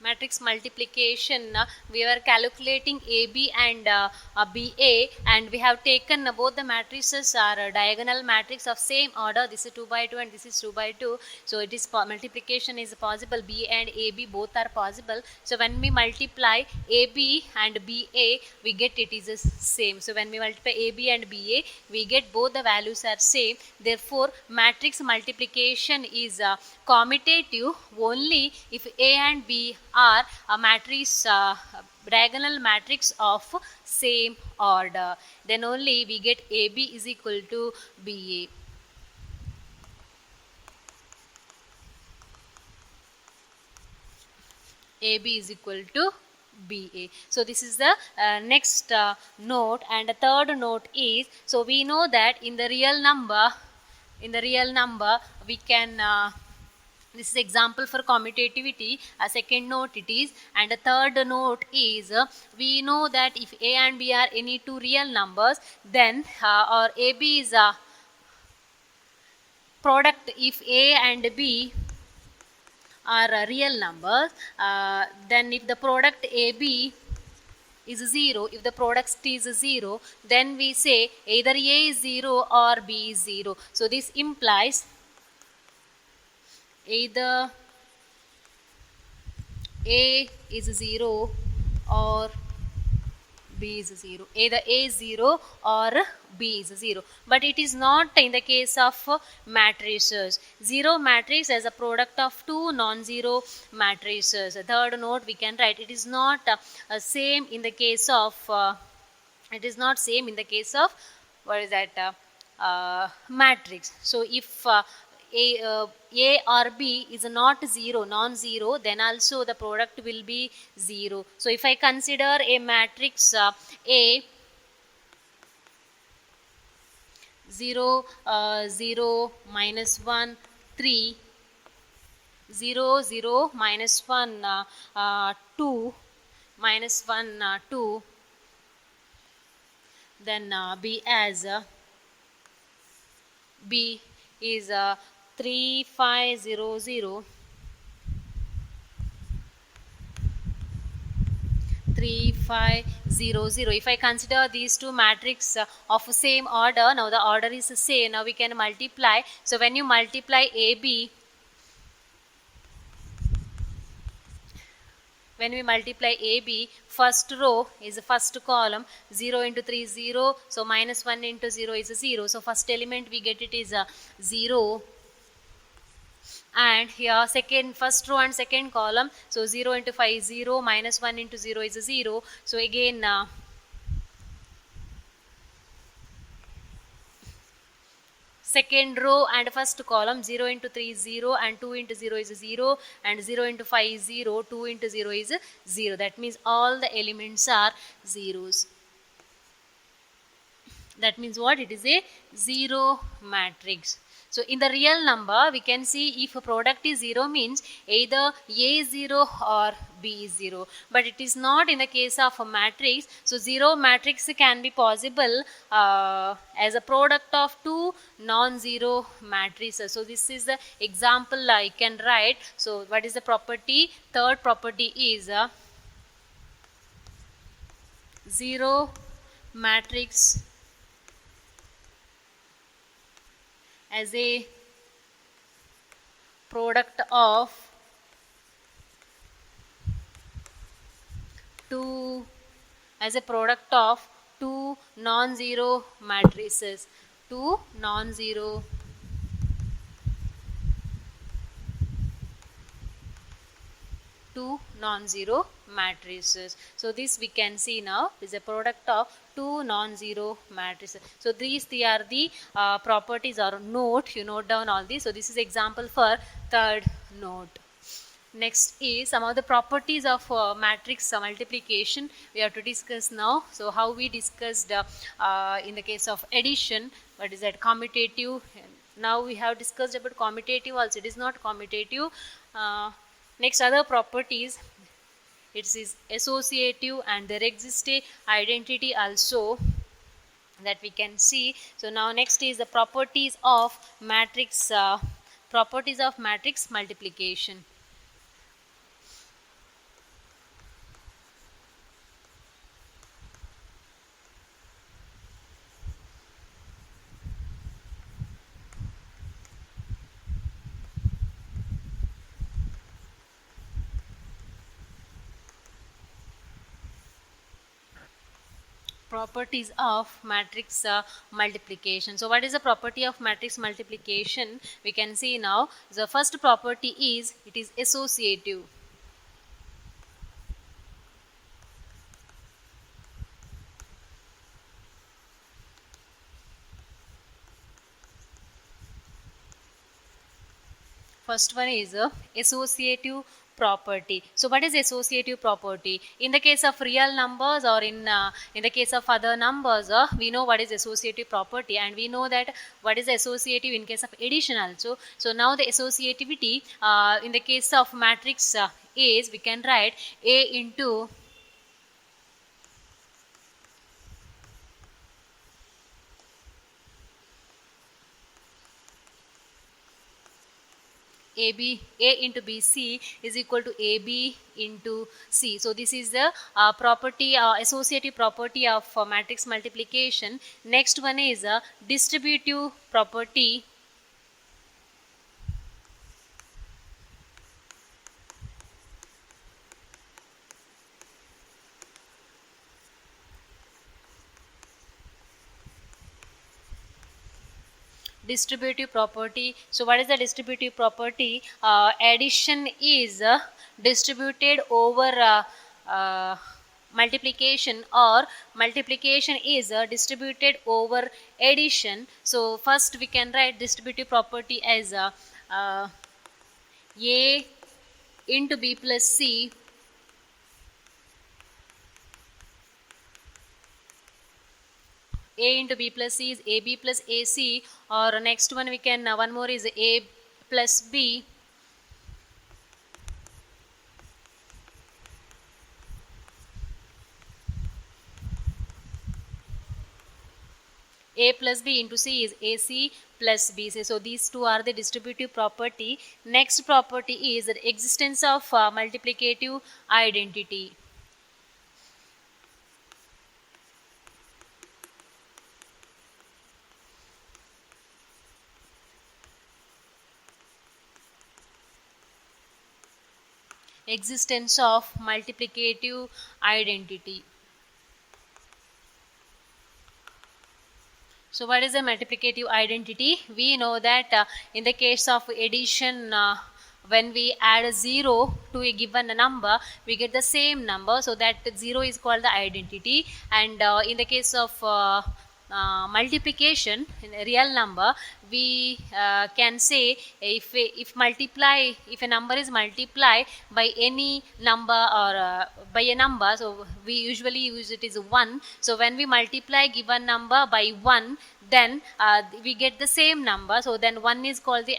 matrix multiplication, we were calculating AB and BA, and we have taken both the matrices are diagonal matrix of same order. This is 2 by 2 and this is 2 by 2. So it is multiplication is possible. B and AB both are possible. So when we multiply AB and BA, we get it is the same. So when we multiply AB and BA, we get both the values are same. Therefore, matrix multiplication is commutative only if A and B are a matrix diagonal matrix of same order. Then only we get AB is equal to BA. AB is equal to BA. So this is the next note, and the third note is, so we know that in the real number we can this is example for commutativity. A second note it is, and the third note is we know that if A and B are any two real numbers, then or AB is a product. If A and B are real numbers, then if the product AB is 0, if the product is 0, then we say either A is 0 or B is 0. So this implies either A is 0 or B is 0. Either A is 0 or B is 0. But it is not in the case of matrices. Zero matrix as a product of two non-zero matrices. The third note we can write. It is not same in the case of what is that matrix. So if A or B is not zero, non-zero, then also the product will be 0. So if I consider a matrix A 0, 0, minus 1, 3, 0, 0, minus 1, 2, minus 1, 2, then B as B is 3, 5, 0, 0, 3, 5, 0, 0. If I consider these two matrices of same order, now the order is the same. Now we can multiply. So when you multiply AB, when we multiply AB, first row is the first column, 0 into 3 is 0, so minus 1 into 0 is 0. So first element we get it is 0. And here first row and second column, so 0 into 5 is 0, minus 1 into 0 is 0. So again second row and first column, 0 into 3 is 0 and 2 into 0 is 0 and 0 into 5 is 0, 2 into 0 is 0. That means all the elements are zeros. That means what? It is a zero matrix. So in the real number, we can see if a product is 0 means either A is 0 or B is 0. But it is not in the case of a matrix. So zero matrix can be possible as a product of two non-zero matrices. So this is the example I can write. So what is the property? Third property is zero matrix as a product of two non-zero matrices, two non-zero matrices. So this we can see now is a product of two non-zero matrices. So these are the properties or note. You note down all these. So this is example for third note. Next is some of the properties of matrix multiplication we have to discuss now. So how we discussed in the case of addition, what is that? Commutative. Now we have discussed about commutative also. It is not commutative. Next, other properties, it is associative, and there exists a identity also that we can see. So now next is the properties of matrix multiplication. properties of matrix multiplication. So what is the property of matrix multiplication? We can see now the first property is it is associative. First one is associative property. So what is associative property? In the case of real numbers or in the case of other numbers, we know what is associative property, and we know that what is associative in case of addition also. So now the associativity in the case of matrix is we can write A into A into BC is equal to AB into C. So this is the property, associative property of matrix multiplication. Next one is distributive property. Distributive property. So what is the distributive property? Addition is distributed over multiplication, or multiplication is distributed over addition. So first we can write distributive property as A into B plus C A into B plus C is AB plus AC, or next one we can one more is A plus B. A plus B into C is AC plus BC. So these two are the distributive property. Next property is the existence of multiplicative identity. Existence of multiplicative identity. So what is the multiplicative identity? We know that in the case of addition, when we add a 0 to a given number, we get the same number, so that 0 is called the identity. And in the case of multiplication in a real number, we can say if a number is multiplied by any number or by a number, so we usually use it as 1. So when we multiply given number by 1, then we get the same number, so then 1 is called the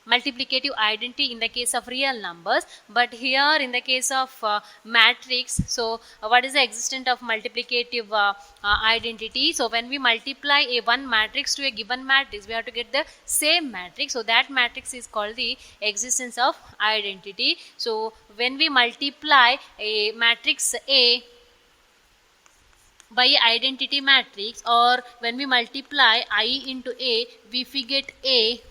multiplicative identity in the case of real numbers. But here in the case of matrix, so what is the existence of multiplicative identity? So when we multiply a one matrix to a given matrix, we have to get the same matrix, so that matrix is called the existence of identity. So when we multiply a matrix A by identity matrix, or when we multiply I into A, if we get A,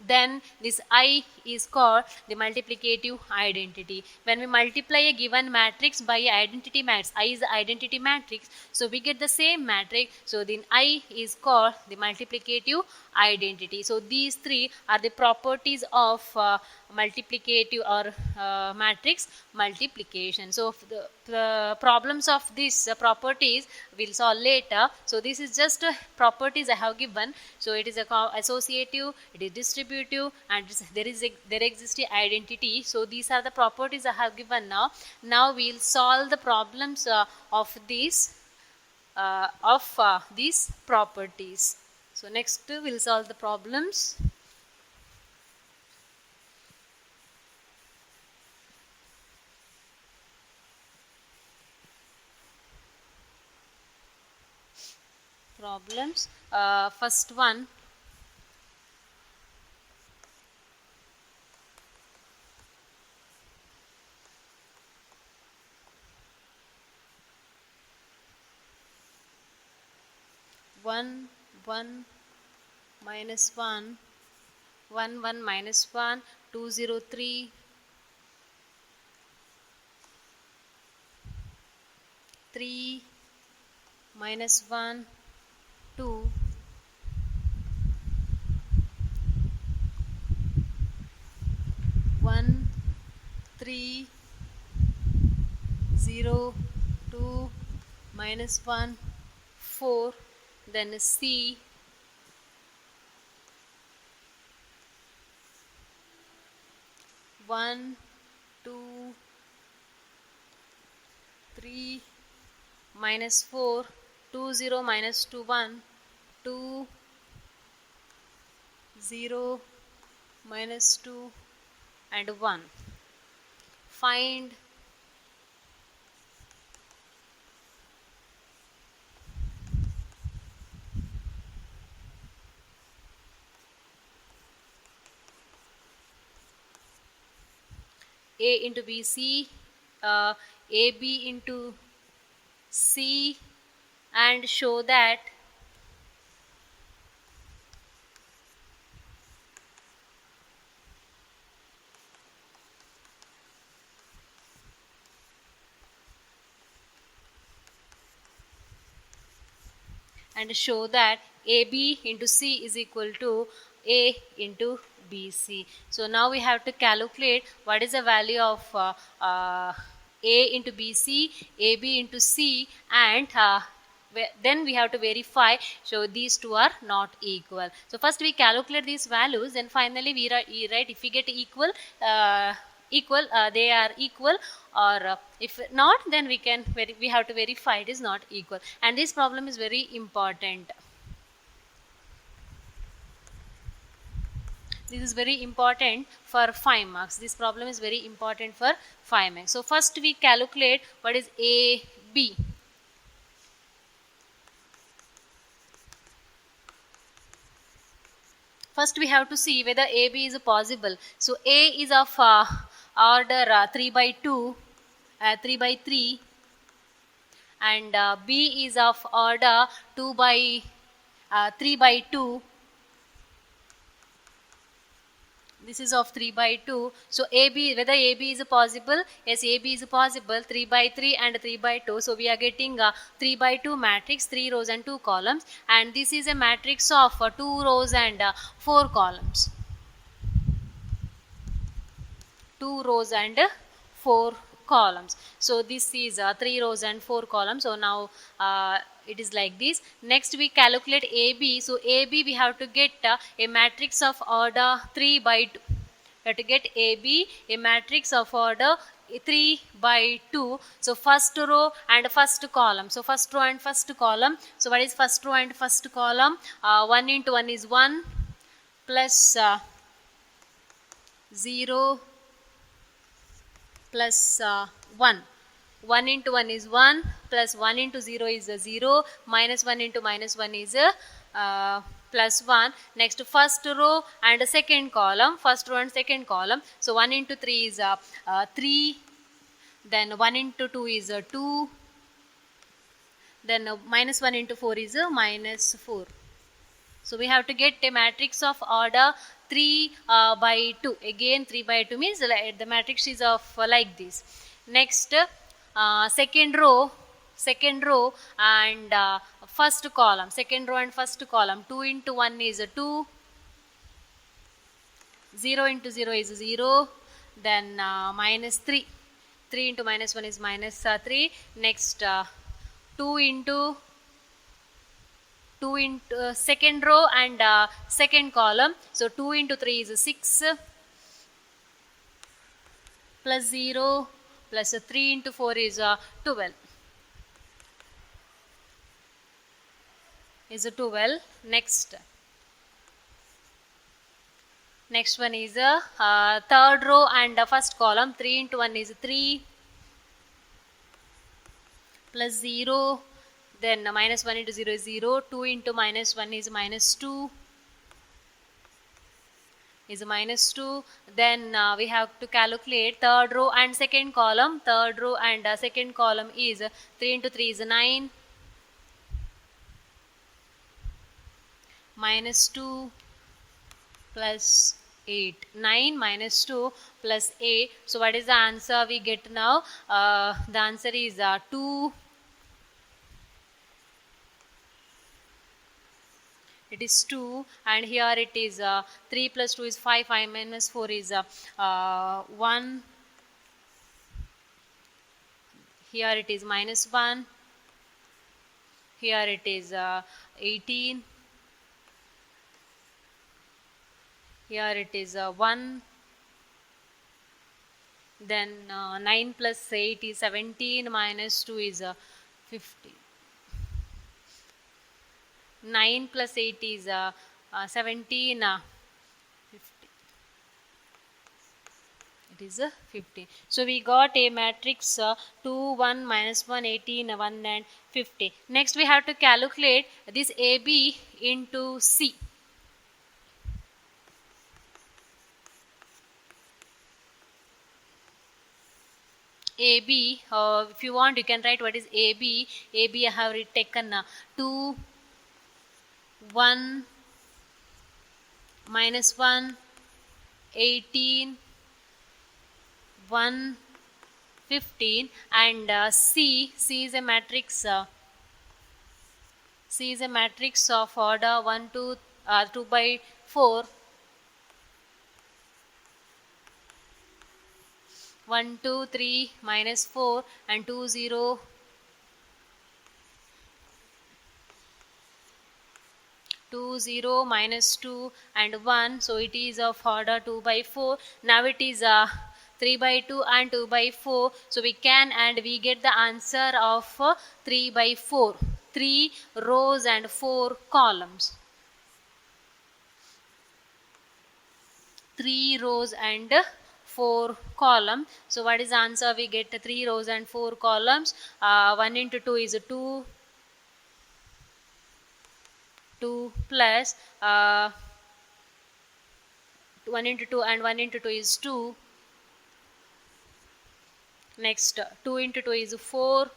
then this I is called the multiplicative identity. When we multiply a given matrix by identity matrix, I is the identity matrix, so we get the same matrix, so then I is called the multiplicative identity. So these three are the properties of multiplicative or matrix multiplication. So the problems of these properties we'll solve later. So this is just properties I have given. So it is associative, it is distributive, and there exists a identity. So these are the properties I have given now. Now we'll solve the problems of these properties. So next we'll solve the problems. First one, one minus 1, 1 minus 1, 203, 3, -1 2 1 3 0 2 -1 4, then C 1 2 3 -4 2 0 -2 1 2 0 -2 and 1. Find A into BC, AB into C, and show that AB into C is equal to A into BC. So now we have to calculate what is the value of A into BC, AB into C, and then we have to verify so these two are not equal. So first we calculate these values, then finally we write if we get equal, they are equal, or if not, then we have to verify it is not equal. And this problem is very important. This is very important for 5 marks. This problem is very important for 5 marks. So first we calculate what is AB. First we have to see whether AB is possible. So A is of order 3 by 2, 3 by 3, and B is of order 2 by 3 by 2. This is of 3 by 2. So whether AB is possible? Yes, AB is possible. 3 by 3 and 3 by 2. So we are getting a 3 by 2 matrix, 3 rows and 2 columns. And this is a matrix of 2 rows and 4 columns. 2 rows and 4 columns. So this is 3 rows and 4 columns. So now it is like this. Next we calculate AB. So AB we have to get a matrix of order 3 by 2. We have to get AB a matrix of order 3 by 2. So first row and first column. So first row and first column. So what is first row and first column? 1 into 1 is 1 plus 0 plus 1. 1 into 1 is 1 plus 1 into 0 is 0, minus 1 into minus 1 is plus 1. Next first row and second column, first row and second column. So 1 into 3 is 3, then 1 into 2 is 2, then minus 1 into 4 is minus 4. So we have to get a matrix of order 3 by 2. Again 3 by 2 means the matrix is of like this. Next second row and first column. Second row and first column. 2 into 1 is 2. 0 into 0 is 0. Then minus 3. 3 into minus 1 is minus 3. Next 2 into second row and second column. So 2 into 3 is 6 plus 0 plus 3 into 4 is 12. Is 12. Next one is third row and first column. 3 into 1 is 3 plus 0. Then minus 1 into 0 is 0. 2 into minus 1 is minus 2. Is minus 2. Then we have to calculate third row and second column. Third row and second column is 3 into 3 is 9. Minus 2 plus 8. 9 minus 2 plus 8. So what is the answer we get now? The answer is 2. it is 2, and here it is 3 plus 2 is 5, 5 minus 4 is 1, here it is minus 1, here it is 18, here it is 1, then 9 plus 8 is 17, minus 2 is 15. 9 plus 8 is 17, 50. It is 15. So we got a matrix 2, 1, minus 1, 18, 1 and 50. Next we have to calculate this AB into C. AB, if you want you can write what is AB. AB I have taken 2, 1, minus 1, 18, 1, 15, and C is a matrix. C is a matrix of order 1, 2, 2 by 4. 1, 2, 3, minus 4, and 2, 0, 2, 0, minus 2, and 1. So it is of order 2 by 4. Now it is 3 by 2 and 2 by 4. So we can, and we get the answer of 3 by 4. 3 rows and 4 columns. 3 rows and 4 columns. So what is the answer? We get 3 rows and 4 columns. 1 into 2 is 2. 2 plus 1 into 2 and 1 into 2 is 2. Next 2 into 2 is 4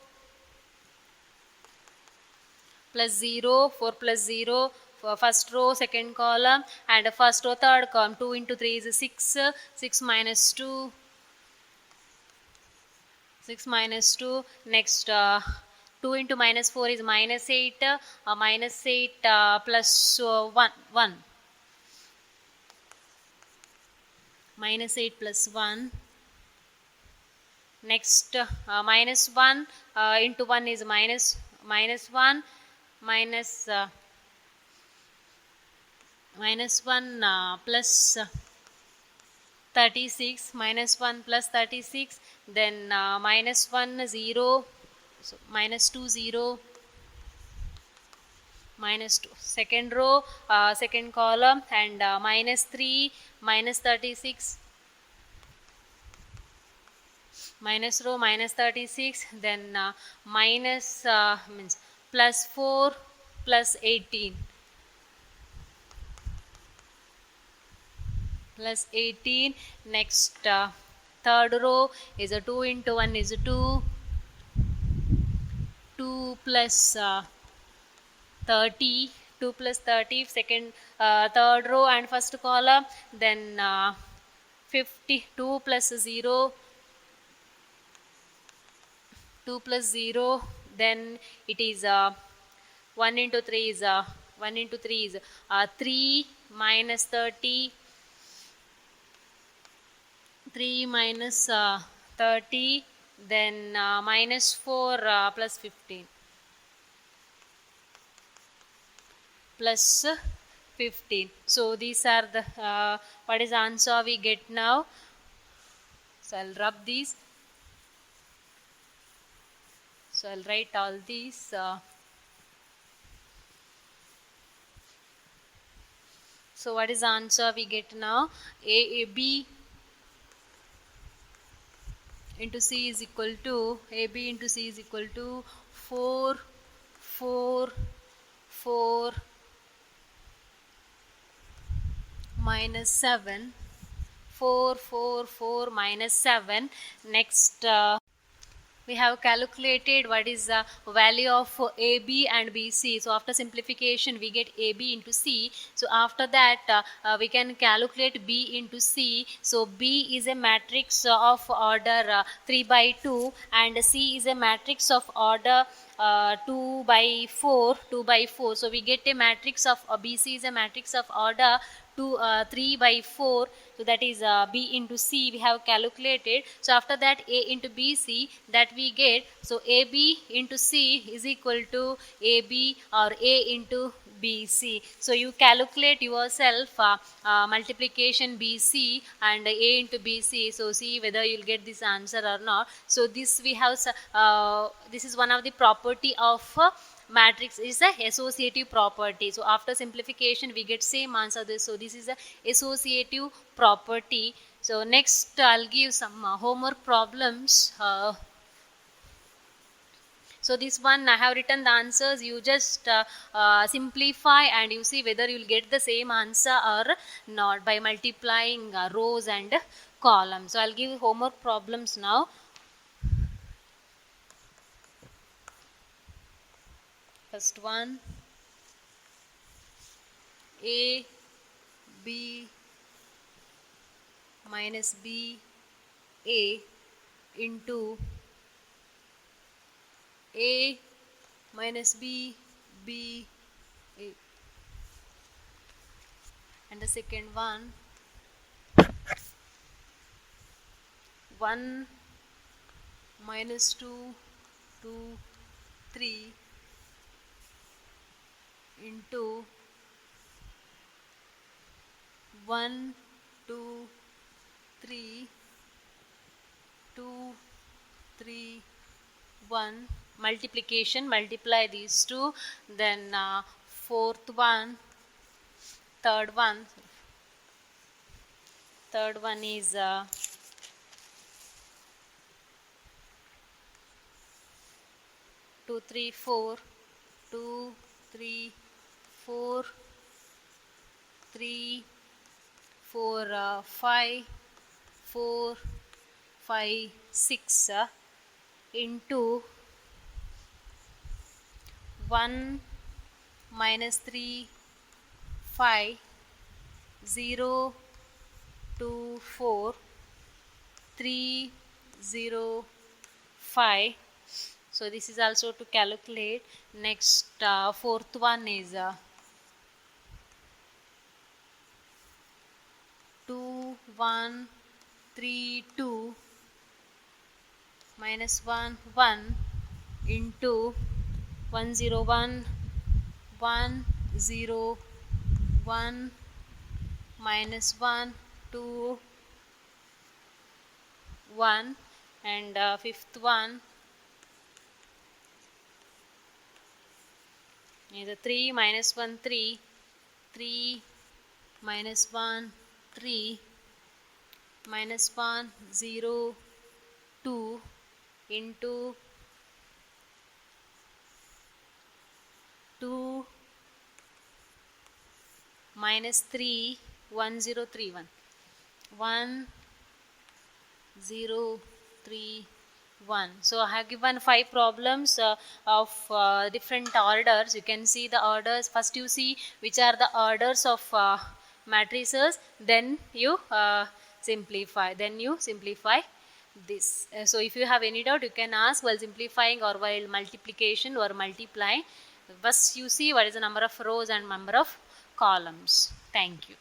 plus 0, 4 plus 0, first row, second column, and first row, third column. 2 into 3 is 6, 6 minus 2, 6 minus 2. Next 2 into minus 4 is minus 8, minus 8 plus 1, 1. Minus 8 plus 1. Next minus 1 into 1 is minus 1, minus 1 plus 36, minus 1 plus 36, then minus 1 0, so minus 2 0, minus 2, second row, second column, and minus 3, minus 36, minus row, minus 36, then minus means plus 4 plus 18, plus 18. Next third row is a 2 into 1 is 2, 2 plus 30, 2 plus 30, second third row and first column, then 52 plus 0, 2 plus 0, then it is 1 into 3 is 1 into 3 is 3 minus 30, 3 minus 30, then minus 4 plus 15, plus 15. So these are the what is the answer we get now. So I'll rub these. So I'll write all these. So what is the answer we get now? AB into C is equal to, AB into C is equal to 4, 4, 4, minus 7, 4, 4, 4, minus 7. Next we have calculated what is the value of AB and BC. So after simplification we get AB into C. So after that we can calculate B into C. So B is a matrix of order 3 by 2 and C is a matrix of order 2 by 4. So we get a matrix of BC is a matrix of order 3 by 4. So that is B into C we have calculated. So after that A into BC that we get. So AB into C is equal to AB or A into BC. So you calculate yourself multiplication BC and A into BC. So see whether you'll get this answer or not. So this we have this is one of the property of matrix is the associative property. So after simplification we get same answer this. So this is a associative property. So next I'll give some homework problems. So this one I have written the answers. You just simplify and you see whether you will get the same answer or not by multiplying rows and columns. So I'll give homework problems now. First one, A, B minus B, A into A minus B, B, A. And the second one, 1 minus 2, 2, 3 into 1, 2, 3, 2, 3, 1. Multiplication, multiply these two. Then fourth one, third one is 2, 3, 4, 2, 3, 4, 3, 4, 5, 4, 5, 6 into 1 minus 3, 5, 0, 2, 4, 3, 0, 5. So this is also to calculate. Next fourth one is 2, 1, 3, 2 minus 1, 1 into 1, 0, 1, 1, 0, 1 minus 1, 2, 1 and fifth one is 3 minus 1, 3, 3 minus 1, 3 minus 1, 0, 2 into 2 minus 3, 1, 0, 3, 1, 1, 0, 3, 1. So I have given 5 problems of different orders. You can see the orders. First you see which are the orders of matrices, then you simplify. Then you simplify this. So if you have any doubt you can ask while simplifying or while multiplication or multiplying. First you see what is the number of rows and number of columns. Thank you.